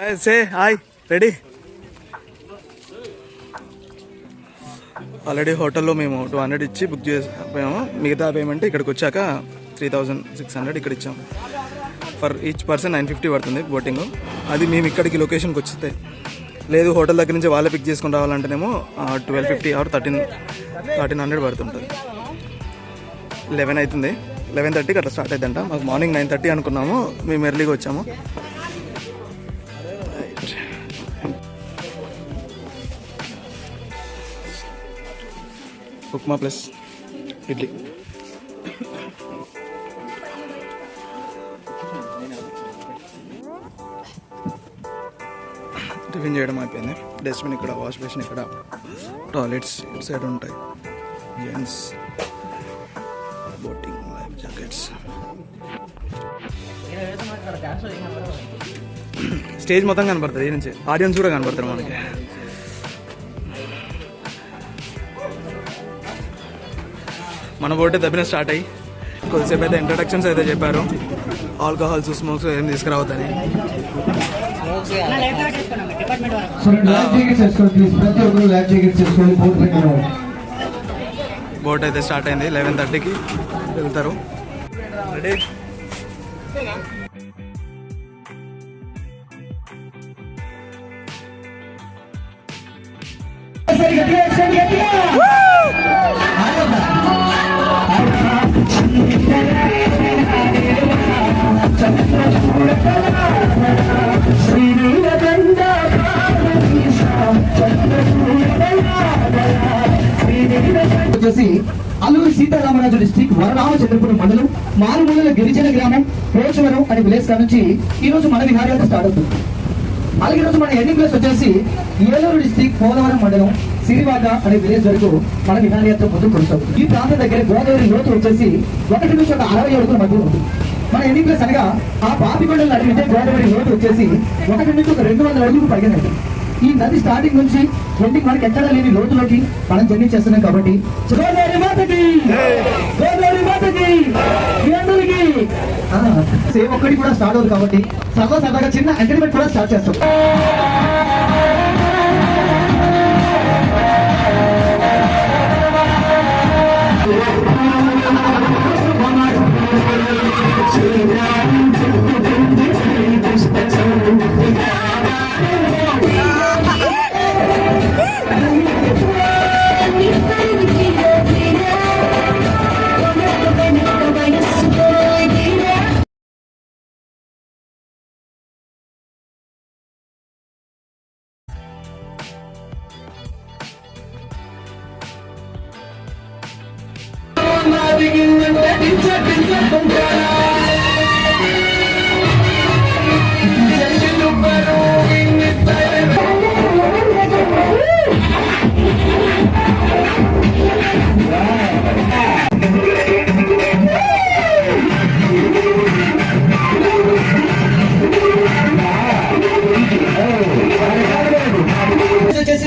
Say hi ready. Already హోటల్లో మేము 200 ఇచ్చి బుక్ చేసిపోయాము. మిగతా పేమెంట్ ఇక్కడికి వచ్చాక 3600 ఇక్కడ ఇచ్చాము. ఫర్ ఈచ్ పర్సన్ 950 పడుతుంది బోటింగ్. అది మేము ఇక్కడికి లొకేషన్కి వచ్చితే, లేదు హోటల్ దగ్గర నుంచి వాళ్ళే పిక్ చేసుకుని రావాలంటేనేమో 1250 ఆర్ 1300 పడుతుంటుంది. 11 అవుతుంది. 11:30కి అట్లా స్టార్ట్ అవుతుందంట. మాకు మార్నింగ్ 9:30 అనుకున్నాము, మేము ఎర్లీగా వచ్చాము. ఉప్మా ప్లస్ ఇడ్లీ. టిఫిన్ చేయడం అయిపోయింది. డస్ట్బిన్ ఇక్కడ, వాష్ బేసిన్ ఇక్కడ, టాయిలెట్స్ ఇటు సైడ్ ఉంటాయి. Gents boating life jackets. Stage మొత్తం కనపడుతుంది ఈ నుంచి, ఆడియన్స్ కూడా కనపడతారు మనకి. మన బోటే దబ్బిన స్టార్ట్ అయ్యి కొద్దిసేపు అయితే ఇంట్రడక్షన్స్ అయితే చెప్పారు. ఆల్కహాల్స్, స్మోక్స్ ఏం తీసుకురావద్దని. బోట్ అయితే స్టార్ట్ అయింది. 11:30కి వెళ్తారు. రెడీ. వచ్చేసి అల్లూరి సీతారామరాజు డిస్ట్రిక్ట్ వరరామచంద్రపురం మండలం మారుమూల గిరిజన గ్రామం పోచవరం అనే విలేజ్ నుంచి ఈ రోజు మన విహారయాత్ర స్టార్ట్ అవుతుంది. అలాగే రోజు మన ఎండింగ్ ప్లేస్ వచ్చేసి ఏలూరు డిస్ట్రిక్ట్ పోలవరం మండలం సిరివాక అనే విలేజ్ వరకు మన విహారయాత్ర ముందుకు కొనసాగుతుంది. ఈ ప్రాంతం దగ్గర గోదావరి లోతు వచ్చేసి 1 నుంచి 60 అడుగుల మధ్య ఉంటుంది. మన ఎండింగ్ ప్లేస్ అనగా ఆ పాపికొండలు నడిపితే గోదావరి లోతు వచ్చేసి 1 నుంచి 200 అడుగులు పైగా ఉంటుంది. ఈ నది స్టార్టింగ్ నుంచి ఎండింగ్ మనకి ఎక్కడ లేని లోతులోకి మనం జర్నీ చేస్తున్నాం కాబట్టి గోదావరి మాతకి, గోదావరి మాతకి, సేమ్ ఒక్కటి కూడా స్టార్ట్ అవుతుంది కాబట్టి సరదాగా చిన్న ఎంటర్టైన్మెంట్ కూడా స్టార్ట్ చేస్తాం.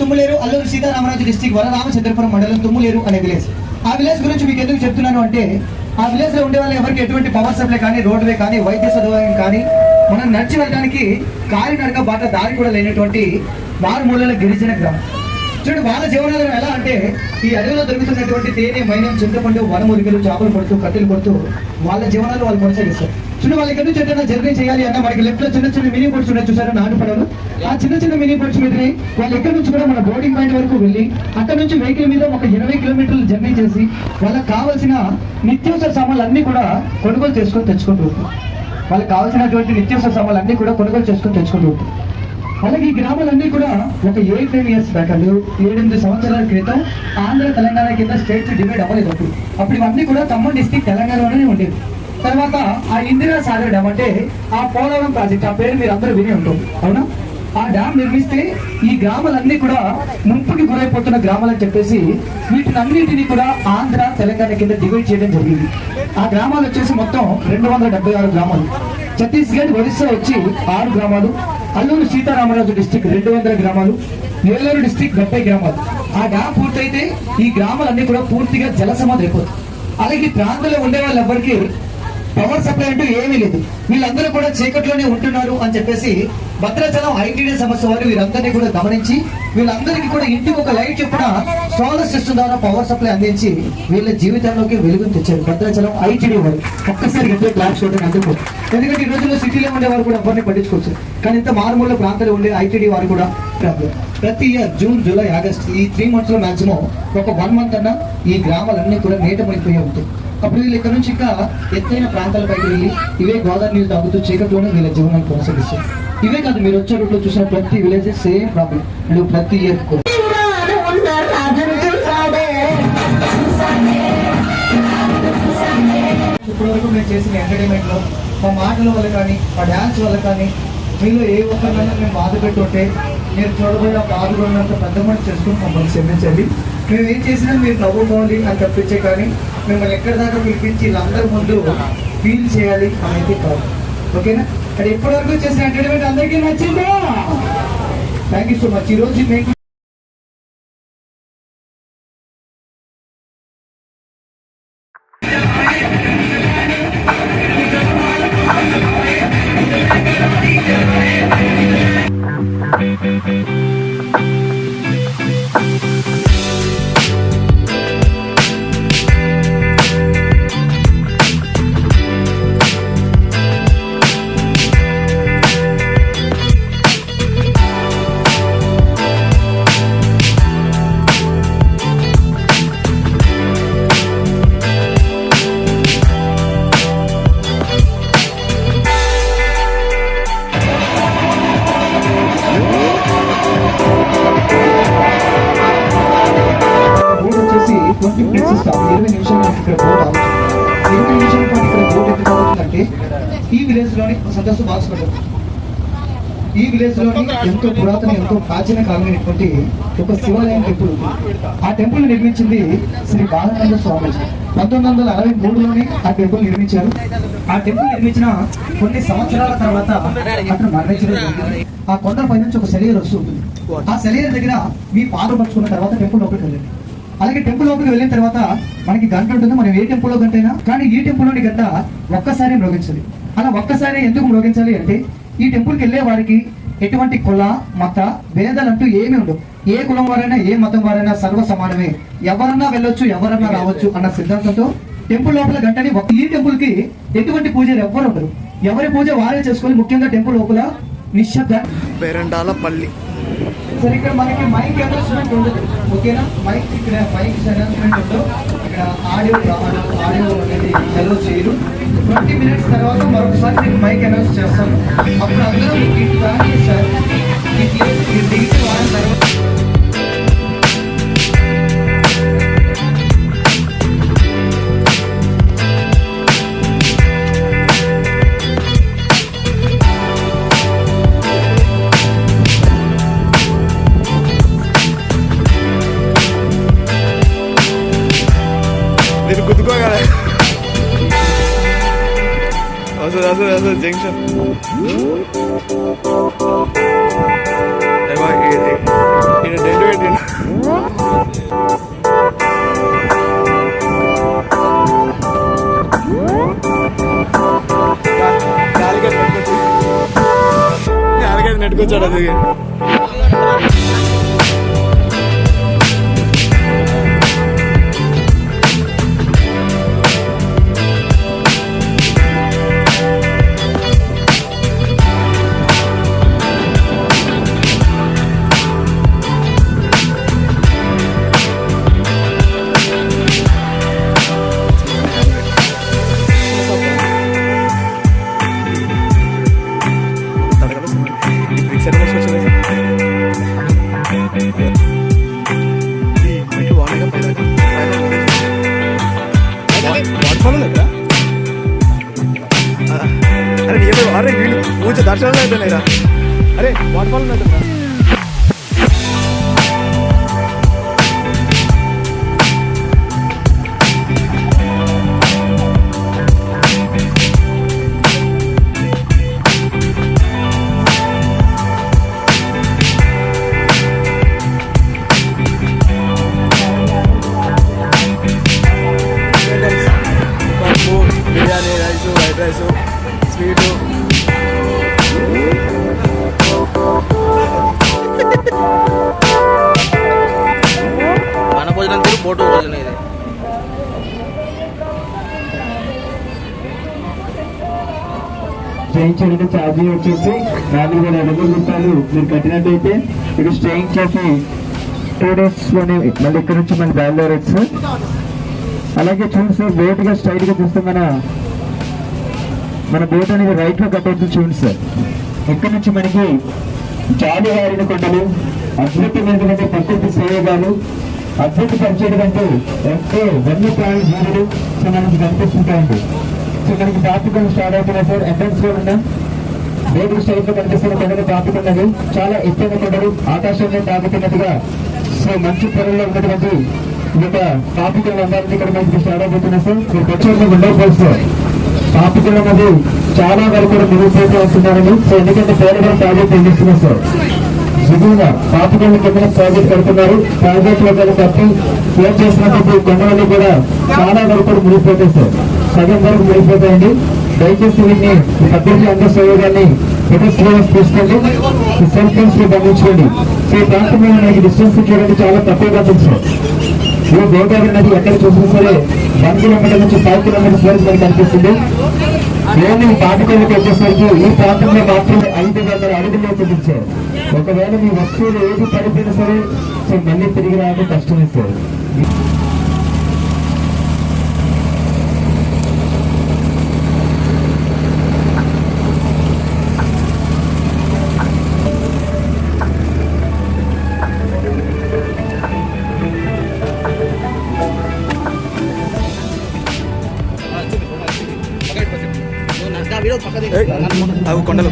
తుమ్ములేరు, అల్లూరి సీతారామరాజు డిస్ట్రిక్ట్ వరరామచంద్రపురం మండలం తుమ్ములేరు అనే విలేజ్. ఆ విలేజ్ గురించి మీకు ఎందుకు చెప్తున్నాను అంటే, ఆ విలేజ్ లో ఉండే వాళ్ళు ఎవరికి ఎటువంటి పవర్ సప్లై కానీ, రోడ్వే కానీ, వైద్య సదుపాయం కానీ, మనం నడిచి వెళ్ళడానికి కాలినడక బాట దారి కూడా లేనటువంటి మారుమూలల గిరిజన గ్రామం. చూడండి, వాళ్ళ జీవనాధారం ఎలా అంటే ఈ అడవిలో దొరుకుతున్నటువంటి తేనె, మైనం, చింతపండు, వనమురికలు, చేపలు కొడుతూ, కట్టెలు కొడుతూ వాళ్ళ జీవనాలు వాళ్ళు కొనసాగిస్తారు. చూడండి, వాళ్ళకి ఎక్కడి నుంచి ఎక్కడైనా జర్నీ చేయాలి అన్న మనకి లెఫ్ట్ లో చిన్న చిన్న మినీ బోట్స్ ఉన్నాయి చూసారా, నాటుపడవలు. ఆ చిన్న చిన్న మినీ బోట్స్ మీదనే వాళ్ళు ఎక్కడి నుంచి కూడా మన బోర్డింగ్ పాయింట్ వరకు వెళ్ళి అక్కడ నుంచి వెహికల్ మీద ఒక 20 కిలోమీటర్లు జర్నీ చేసి వాళ్ళకి కావాల్సిన నిత్యావసర సామాన్లు అన్ని కూడా కొనుగోలు చేసుకొని తెచ్చుకుంటూ ఉంటారు. వాళ్ళకి కావాల్సినటువంటి నిత్యావసర సామాన్లు అన్ని కూడా కొనుగోలు చేసుకొని తెచ్చుకుంటూ ఉంటారు. అలాగే ఈ గ్రామాలన్నీ కూడా ఒక 8-9 ఇయర్స్ బ్యాక్, 7-8 సంవత్సరాల క్రితం ఆంధ్ర తెలంగాణ కింద స్టేట్స్ డివైడ్ అవ్వలేదు. అప్పుడు ఇవన్నీ కూడా ఖమ్మం డిస్ట్రిక్ట్ తెలంగాణలోనే ఉండేది. తర్వాత ఆ ఇందిరా సాగర్ డ్యామ్ అంటే ఆ పోలవరం ప్రాజెక్ట్, ఆ పేరు మీరు అందరూ విని ఉంటుంది అవునా. ఆ డ్యామ్ నిర్మిస్తే ఈ గ్రామాలన్నీ కూడా ముంపుకి గురైపోతున్న గ్రామాలని చెప్పేసి వీటిని అన్నింటినీ కూడా ఆంధ్ర తెలంగాణ కింద డివైడ్ చేయడం జరిగింది. ఆ గ్రామాలు వచ్చేసి మొత్తం 276 గ్రామాలు. ఛత్తీస్గఢ్, ఒరిస్సా వచ్చి 6 గ్రామాలు, అల్లూరు సీతారామరాజు డిస్ట్రిక్ట్ 200 గ్రామాలు, ఏలూరు డిస్ట్రిక్ట్ 70 గ్రామాలు. ఆ డ్యామ్ పూర్తయితే ఈ గ్రామాలన్నీ కూడా పూర్తిగా జల సమాధి అయిపోతుంది. అలాగే ప్రాంతంలో ఉండే వాళ్ళు ఎవరికి పవర్ సప్లై అంటూ ఏమీ లేదు. వీళ్ళందరూ కూడా చీకట్లోనే ఉంటున్నారు అని చెప్పేసి భద్రాచలం ఐటీడీ సమస్య వారు వీరందరినీ కూడా గమనించి వీళ్ళందరికీ కూడా ఇంటికి ఒక లైట్ చొప్పున సోలార్ సిస్టమ్ ద్వారా పవర్ సప్లై అందించి వీళ్ళ జీవితంలోకి వెలుగును తెచ్చారు భద్రాచలం ఐటీడీ వారు. ఒక్కసారి ఎంతో క్లాస్ చూడడానికి అందుకు, ఎందుకంటే ఈ రోజుల్లో సిటీలో ఉండేవారు కూడా ఎవరిని పట్టించుకోవచ్చు, కానీ ఇంత మారుమూల ప్రాంతాలు ఉండే ఐటీడీ వారు కూడా ప్రతి ఇయర్ జూన్, జూలై, ఆగస్ట్ ఈ 3 months లో మాక్సిమం ఒక 1 month అన్నా ఈ గ్రామాలన్నీ కూడా నీట మునిగిపోయి ఉంటాయి. అప్పుడు వీళ్ళు ఇక్కడ నుంచి ఇంకా ఎత్తైన ప్రాంతాలపైకి వెళ్ళి ఇవే గోదావరి నీళ్ళు తాగుతూ చీకట్లోనే వీళ్ళ జీవనాన్ని కొనసాగిస్తారు. ఇవే కాదు, మీరు వచ్చే రూట్లో చూసిన ప్రతి విలేజ్ సేమ్ ప్రాబ్లం. నువ్వు ప్రతి ఇయర్ కూడా ఇప్పటివరకు మేము చేసిన ఎంటర్టైన్మెంట్ లో మా మాటల వల్ల కానీ మా డ్యాన్స్ వల్ల కానీ మీలో ఏ ఒక్కరినైనా మేము బాధ పెట్టుంటే మీరు చూడబోయే ఆ బాధ ఉన్నంత పెద్ద మనిషి చేసుకుని మమ్మల్ని క్షమించండి. మేము ఏం చేసినా మీరు నవ్వుకోవాలి అని తప్పించే కానీ మిమ్మల్ని ఎక్కడి దాకా పిలిపించి వీళ్ళందరి ముందు ఫీల్ చేయాలి అనేది కాదు. ఓకేనా? అది ఇప్పటివరకు చేసిన ఎంటర్టైన్మెంట్ అందరికీ నచ్చిందా? Thank you so much. ఈ రోజు మీకు ఈ విలేజ్ లోని సంతోష బాక్స్ ఈ విలేజ్ లోని ఎంతో పురాతన, ఎంతో ప్రాచీన కాలమైనటువంటి ఒక శివాలయం టెంపుల్ ఉంది. ఆ టెంపుల్ నిర్మించింది శ్రీ బాలానంద స్వామీజీ. 1963లోనే ఆ టెంపుల్ నిర్మించారు. ఆ టెంపుల్ నిర్మించిన కొన్ని సంవత్సరాల తర్వాత అక్కడ మరణించడం జరిగింది. ఆ కొండ పై నుంచి ఒక సెలయేరు వస్తుంది. ఆ సెలయేరు దగ్గర మీ పాదం పరుచుకున్న తర్వాత టెంపుల్ లోపలికి వెళ్ళండి. అలాగే టెంపుల్ లోపలికి వెళ్ళిన తర్వాత మనకి గంట ఉంటుంది. మనం ఏ టెంపుల్లో గంట అయినా, కానీ ఈ టెంపుల్లోని గంట ఒక్కసారి మ్రోగించాలి. అలా ఒక్కసారి ఎందుకు మ్రోగించాలి అంటే ఈ టెంపుల్కి వెళ్ళే వారికి ఎటువంటి కుల, మత భేదాలంటూ ఏమీ ఉండవు. ఏ కులం వారైనా, ఏ మతం వారైనా సర్వ సమానమే. ఎవరన్నా వెళ్ళొచ్చు, ఎవరన్నా రావచ్చు అన్న సిద్ధాంతంతో టెంపుల్ లోపల గంటని ఈ టెంపుల్ కి ఎటువంటి పూజలు ఎవ్వరు ఉండరు. ఎవరి పూజ వారే చేసుకొని, ముఖ్యంగా టెంపుల్ లోపల నిశ్శబ్ద పేరంటాలపల్లి. సరే, ఇక్కడ మనకి మైక్ అనౌన్స్మెంట్ ఉండదు. ఓకేనా? మైక్ ఇక్కడ మైక్ అనౌన్స్మెంట్ ఉండదు. ఇక్కడ ఆడియో అనేది అలో చేయరు. 20 minutes తర్వాత మరొకసారి నేను మైక్ అనౌన్స్ చేస్తాను. అప్పుడు అందరూ ఇటు ప్లాన్ చేశారు. ఈ వారం తర్వాత నేను గుద్దుకోగల అసలు జంక్షన్ రెండు పెట్టిన నాలుగైదు నెట్టుకొచ్చాడు అది. అరే వీళ్ళు పూజ దర్శనం అవుతున్నాయిరా. అరే వాటర్ ఫాల్ అవుతుందా? బిర్యానీ రైస్ ఫోటో రోజున ఇది చేయించడానికి ఛార్జీ వచ్చేసి 4,500 రూపాయలు. మీరు కట్టినట్టయితే ఇది స్టేయింగ్ చేసి 2 days లోనే మళ్ళీ ఇక్కడ నుంచి మన బయలుదేరచ్చు. అలాగే చూడండి సార్, బోట్ గా స్ట్రైట్ గా చూస్తే మన బోట్ అనేది రైట్ లో కట్టవచ్చు. చూడండి సార్, ఇక్కడ నుంచి మనకి జాలి వారిన కొండలు, అద్భుతమైనటువంటి ప్రకృతి సోయగాలు, అద్భుతపరిచేటంటే ఎంతో వన్యప్రాణి జీవులు సో మనకి కనిపిస్తుంటాయండి. సో మనకి ట్రాఫిక్ స్టార్ట్ అవుతున్నాయి సార్. ఎంట్రన్స్ లో ఉన్నాం. రోడ్డు స్టైల్ లో కనిపిస్తున్న కొండలు ట్రాఫిక్ ఉన్నది. చాలా ఎత్తైన కొండలు ఆకాశంలో తాగుతున్నట్టుగా సో మంచు పొరల్లో ఉన్నటువంటి ఈ యొక్క ట్రాఫిక్ అందరికీ ఇక్కడ మనకి స్టార్ట్ అవుతున్నాయి సార్. మీరు వచ్చే ఉండకపోవచ్చు సార్. ట్రాఫిక్ అనేది చాలా వరకు కూడా మునిగిపోతూ వస్తున్నారని. సో ఎందుకంటే పోలవరం ప్రాజెక్ట్ నిర్మిస్తున్నారు సార్. దిగువగా పాపికొండ కింద ప్రాజెక్ట్ కడుతున్నారు. ప్రాజెక్ట్ లో కట్టి క్లియర్ చేసినప్పుడు కొండలన్నీ కూడా చాలా వరకు కూడా మునిగిపోతాయి సార్. సగం వరకు మునిగిపోతాయండి. దయచేసి వీటిని ఈ పద్ధతి అందరూ సౌకర్యాన్ని తీసుకోండి. ఈ సెల్ ఫోన్స్ ని గమనించుకోండి. సో ఈ ప్రాంతంలో మనకి డిస్టెన్స్ చూడండి చాలా తక్కువగా ఉంది సార్. ఈ గోదావరి నది ఎక్కడ చూసినా సరే 1 కిలోమీటర్ నుంచి 5 కిలోమీటర్స్ వరకు మనకి కనిపిస్తుంది. నేను పాపికొండకి వచ్చేసరికి ఈ ప్రాంతంలో మాత్రమే 500 అడుగుల్లో చూపించారు. ఒకవేళ మీ వస్తువులు ఏది పడిపోయినా సరే సో మళ్ళీ తిరిగి రావడం కష్టమే సార్. వీడియో పక్కన ఏయ్, అవి కొండలు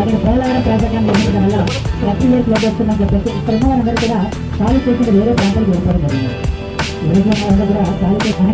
అక్కడ పోలవరం ప్రాజెక్ట్ నిర్మించడం వల్ల ప్రతి ఇయర్ క్లోజ్ వస్తుందని చెప్పేసి ఇక్కడ ఉన్న వాళ్ళందరూ కూడా ఖాళీ చేసిన వేరే ప్రాంతాలకు వెళ్ళిపోవడం జరిగింది. కూడా ఖాళీ చేసిన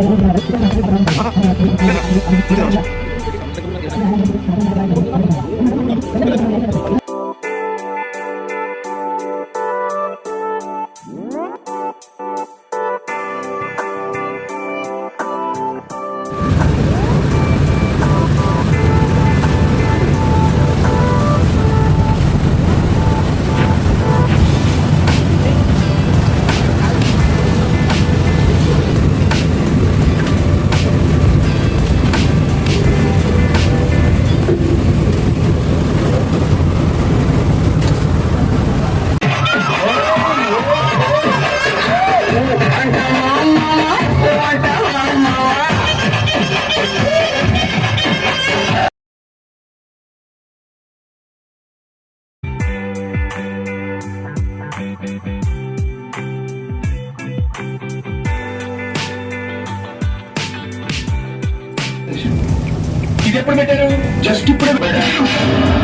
ఇది ఎప్పుడు పెట్టారు? జస్ట్ ఇప్పుడే పెట్టారు.